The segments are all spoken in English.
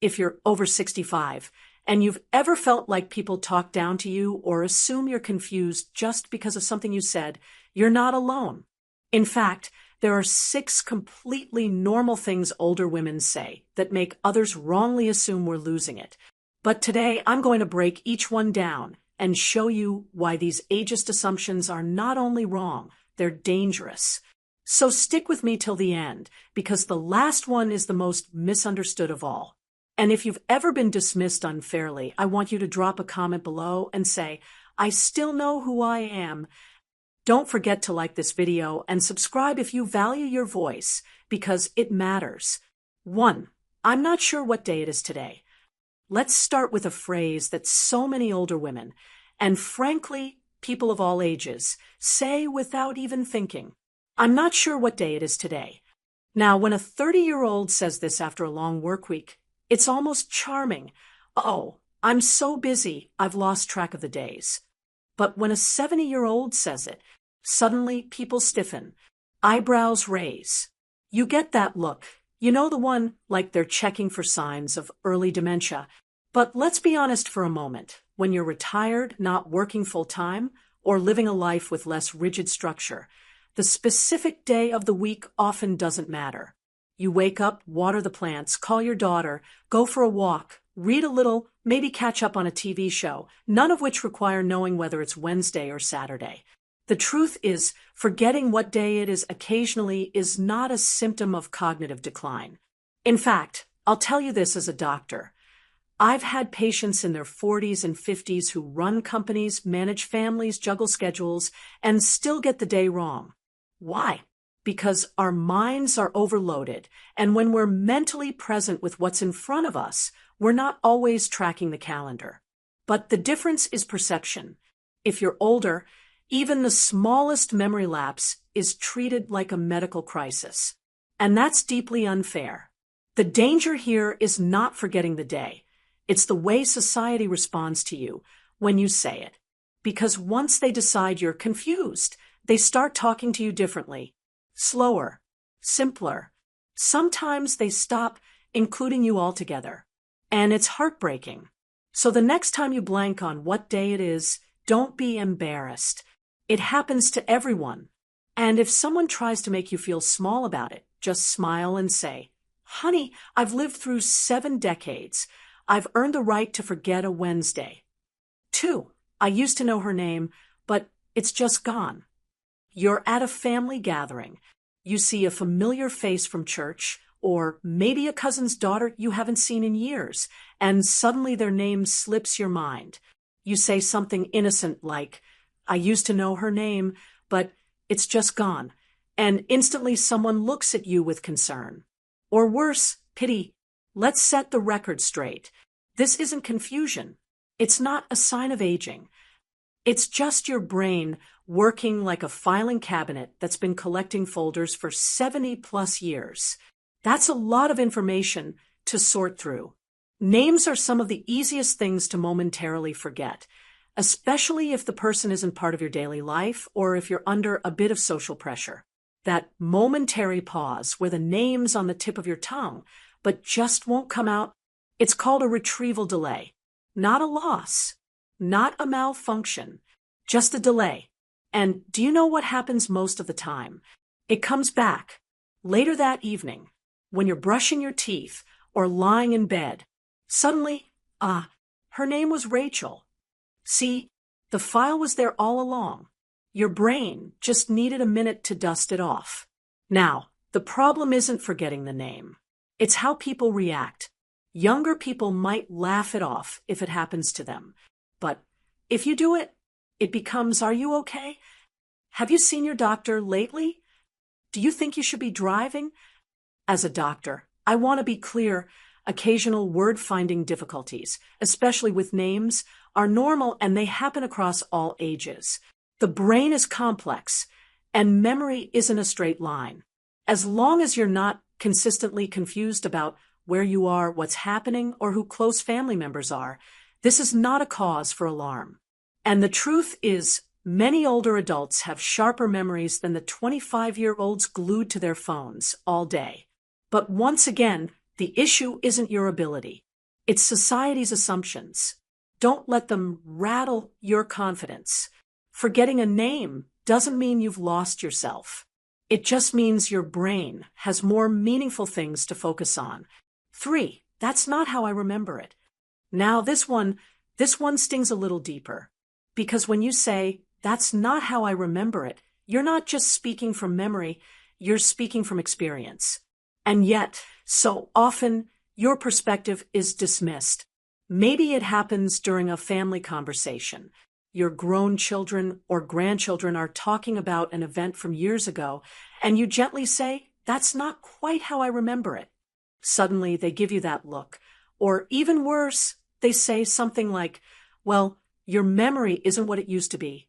if you're over 65, and you've ever felt like people talk down to you or assume you're confused just because of something you said, you're not alone. In fact, there are 6 completely normal things older women say that make others wrongly assume we're losing it. But today, I'm going to break each one down and show you why these ageist assumptions are not only wrong, they're dangerous. So stick with me till the end, because the last one is the most misunderstood of all. And if you've ever been dismissed unfairly, I want you to drop a comment below and say, I still know who I am. Don't forget to like this video and subscribe if you value your voice, because it matters. 1. I'm not sure what day it is today. Let's start with a phrase that so many older women, and frankly, people of all ages, say without even thinking. I'm not sure what day it is today. Now, when a 30-year-old says this after a long work week, it's almost charming. Oh, I'm so busy, I've lost track of the days. But when a 70-year-old says it, suddenly people stiffen, eyebrows raise. You get that look. You know, the one like they're checking for signs of early dementia. But let's be honest for a moment. When you're retired, not working full-time, or living a life with less rigid structure, the specific day of the week often doesn't matter. You wake up, water the plants, call your daughter, go for a walk, read a little, maybe catch up on a TV show, none of which require knowing whether it's Wednesday or Saturday. The truth is, forgetting what day it is occasionally is not a symptom of cognitive decline. In fact, I'll tell you this as a doctor. I've had patients in their 40s and 50s who run companies, manage families, juggle schedules, and still get the day wrong. Why? Because our minds are overloaded, and when we're mentally present with what's in front of us, we're not always tracking the calendar. But the difference is perception. If you're older, even the smallest memory lapse is treated like a medical crisis. And that's deeply unfair. The danger here is not forgetting the day. It's the way society responds to you when you say it. Because once they decide you're confused, they start talking to you differently, slower, simpler. Sometimes they stop including you altogether. And it's heartbreaking. So the next time you blank on what day it is, don't be embarrassed. It happens to everyone. And if someone tries to make you feel small about it, just smile and say, honey, I've lived through 7 decades. I've earned the right to forget a Wednesday. 2. I used to know her name, but it's just gone. You're at a family gathering. You see a familiar face from church, or maybe a cousin's daughter you haven't seen in years, and suddenly their name slips your mind. You say something innocent like, I used to know her name, but it's just gone. And instantly someone looks at you with concern. Or worse, pity. Let's set the record straight. This isn't confusion. It's not a sign of aging. It's just your brain working like a filing cabinet that's been collecting folders for 70+ years. That's a lot of information to sort through. Names are some of the easiest things to momentarily forget, especially if the person isn't part of your daily life or if you're under a bit of social pressure. That momentary pause where the name's on the tip of your tongue, but just won't come out, it's called a retrieval delay. Not a loss, not a malfunction, just a delay. And do you know what happens most of the time? It comes back later that evening, when you're brushing your teeth or lying in bed. Suddenly, her name was Rachel. See, the file was there all along. Your brain just needed a minute to dust it off. Now, the problem isn't forgetting the name. It's how people react. Younger people might laugh it off if it happens to them. But if you do it, it becomes, are you okay? Have you seen your doctor lately? Do you think you should be driving? As a doctor, I want to be clear. Occasional word-finding difficulties, especially with names, are normal and they happen across all ages. The brain is complex, and memory isn't a straight line. As long as you're not consistently confused about where you are, what's happening, or who close family members are, this is not a cause for alarm. And the truth is, many older adults have sharper memories than the 25-year-olds glued to their phones all day. But once again, the issue isn't your ability. It's society's assumptions. Don't let them rattle your confidence. Forgetting a name doesn't mean you've lost yourself. It just means your brain has more meaningful things to focus on. 3. That's not how I remember it. Now this one stings a little deeper. Because when you say, that's not how I remember it, you're not just speaking from memory, you're speaking from experience. And yet, so often, your perspective is dismissed. Maybe it happens during a family conversation. Your grown children or grandchildren are talking about an event from years ago, and you gently say, that's not quite how I remember it. Suddenly, they give you that look. Or even worse, they say something like, well, your memory isn't what it used to be.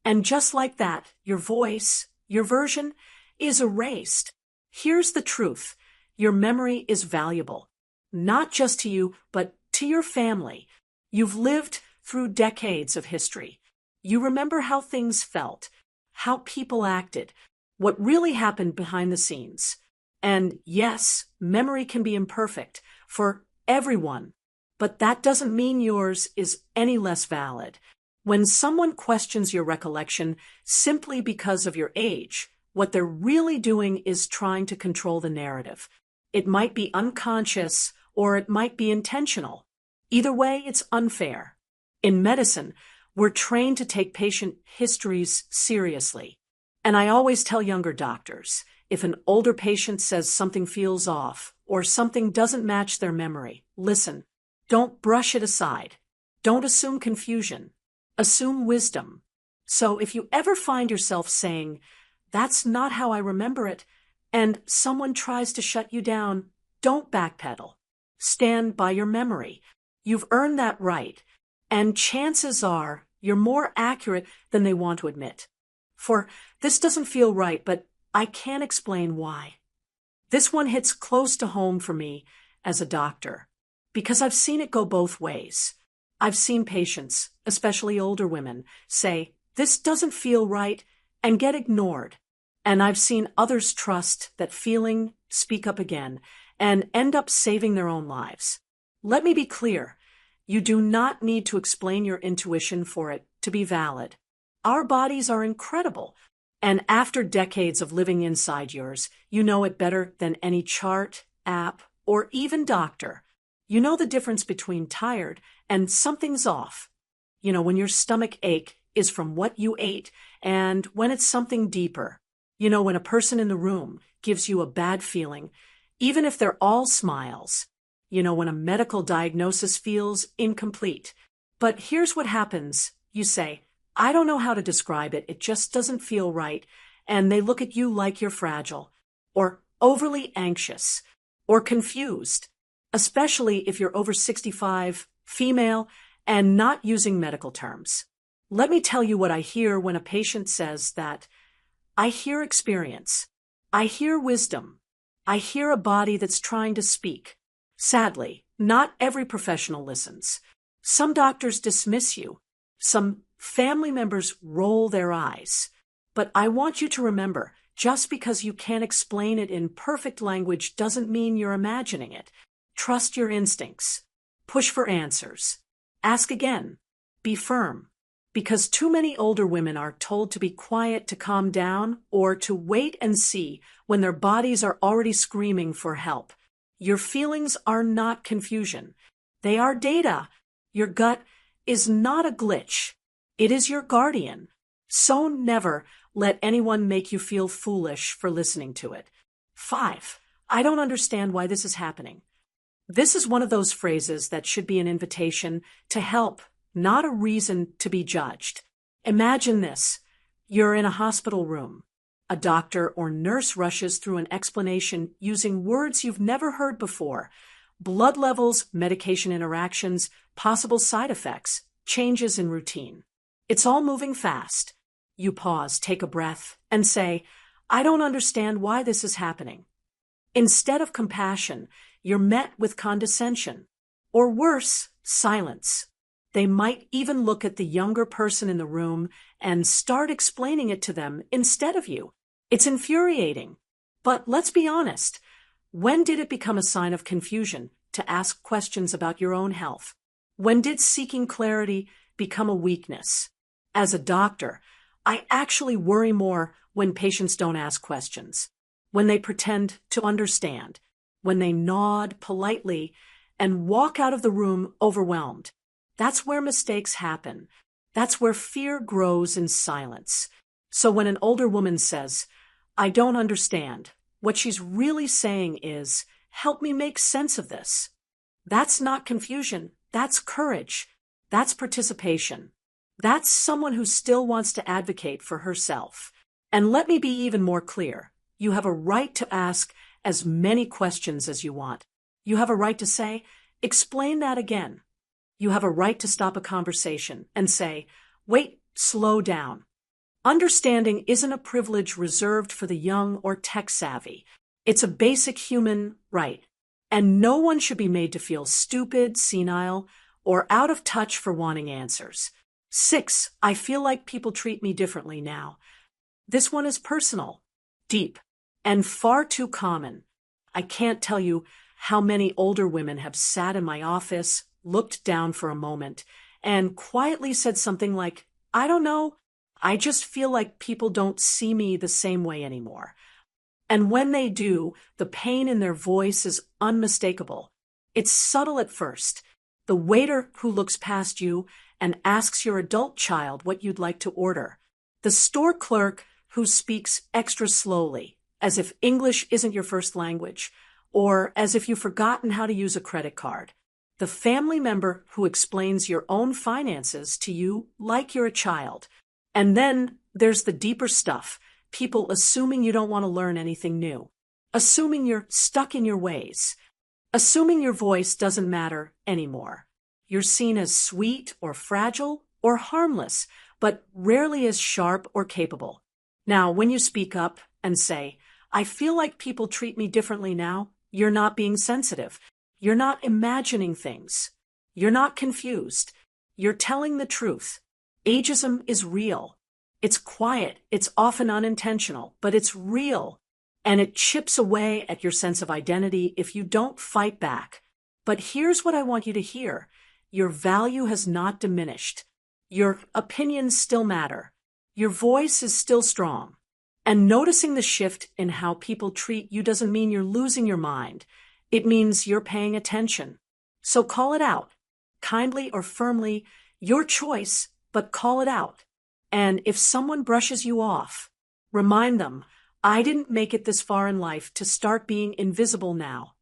And just like that, your voice, your version, is erased. Here's the truth. Your memory is valuable. Not just to you, but to your family. You've lived through decades of history. You remember how things felt, how people acted, what really happened behind the scenes. And yes, memory can be imperfect for everyone, but that doesn't mean yours is any less valid. When someone questions your recollection simply because of your age, what they're really doing is trying to control the narrative. It might be unconscious or it might be intentional. Either way, it's unfair. In medicine, we're trained to take patient histories seriously. And I always tell younger doctors, if an older patient says something feels off or something doesn't match their memory, listen. Don't brush it aside. Don't assume confusion. Assume wisdom. So if you ever find yourself saying, that's not how I remember it, and someone tries to shut you down, don't backpedal. Stand by your memory. You've earned that right, and chances are you're more accurate than they want to admit. For this doesn't feel right, but I can't explain why. This one hits close to home for me as a doctor, because I've seen it go both ways. I've seen patients, especially older women, say, this doesn't feel right, and get ignored. And I've seen others trust that feeling, speak up again, and end up saving their own lives. Let me be clear. You do not need to explain your intuition for it to be valid. Our bodies are incredible. And after decades of living inside yours, you know it better than any chart, app, or even doctor. You know the difference between tired and something's off. You know when your stomach ache is from what you ate and when it's something deeper. You know when a person in the room gives you a bad feeling, even if they're all smiles. You know when a medical diagnosis feels incomplete. But here's what happens. You say, I don't know how to describe it. It just doesn't feel right. And they look at you like you're fragile, or overly anxious, or confused, especially if you're over 65, female, and not using medical terms. Let me tell you what I hear when a patient says that. I hear experience. I hear wisdom. I hear a body that's trying to speak. Sadly, not every professional listens. Some doctors dismiss you. Some family members roll their eyes. But I want you to remember, just because you can't explain it in perfect language doesn't mean you're imagining it. Trust your instincts. Push for answers. Ask again. Be firm. Because too many older women are told to be quiet to calm down or to wait and see when their bodies are already screaming for help. Your feelings are not confusion. They are data. Your gut is not a glitch. It is your guardian. So never let anyone make you feel foolish for listening to it. 5. I don't understand why this is happening. This is one of those phrases that should be an invitation to help, not a reason to be judged. Imagine this. You're in a hospital room. A doctor or nurse rushes through an explanation using words you've never heard before. Blood levels, medication interactions, possible side effects, changes in routine. It's all moving fast. You pause, take a breath, and say, I don't understand why this is happening. Instead of compassion, you're met with condescension. Or worse, silence. They might even look at the younger person in the room and start explaining it to them instead of you. It's infuriating. But let's be honest. When did it become a sign of confusion? to ask questions about your own health? When did seeking clarity become a weakness? As a doctor, I actually worry more when patients don't ask questions, when they pretend to understand, when they nod politely and walk out of the room overwhelmed. That's where mistakes happen. That's where fear grows in silence. So when an older woman says, "I don't understand," what she's really saying is, "Help me make sense of this." That's not confusion. That's courage. That's participation. That's someone who still wants to advocate for herself. And let me be even more clear. You have a right to ask as many questions as you want. You have a right to say, "Explain that again." You have a right to stop a conversation and say, "Wait, slow down." Understanding isn't a privilege reserved for the young or tech-savvy. It's a basic human right. And no one should be made to feel stupid, senile, or out of touch for wanting answers. 6, I feel like people treat me differently now. This one is personal, deep, and far too common. I can't tell you how many older women have sat in my office, looked down for a moment, and quietly said something like, "I don't know, I just feel like people don't see me the same way anymore." And when they do, the pain in their voice is unmistakable. It's subtle at first. The waiter who looks past you and asks your adult child what you'd like to order. The store clerk who speaks extra slowly, as if English isn't your first language, or as if you've forgotten how to use a credit card. The family member who explains your own finances to you like you're a child. And then there's the deeper stuff, people assuming you don't want to learn anything new, assuming you're stuck in your ways, assuming your voice doesn't matter anymore. You're seen as sweet or fragile or harmless, but rarely as sharp or capable. Now, when you speak up and say, "I feel like people treat me differently now," you're not being sensitive. You're not imagining things. You're not confused. You're telling the truth. Ageism is real. It's quiet. It's often unintentional, but it's real. And it chips away at your sense of identity if you don't fight back. But here's what I want you to hear. Your value has not diminished. Your opinions still matter. Your voice is still strong. And noticing the shift in how people treat you doesn't mean you're losing your mind. It means you're paying attention. So call it out. Kindly or firmly, your choice, but call it out. And if someone brushes you off, remind them, "I didn't make it this far in life to start being invisible now."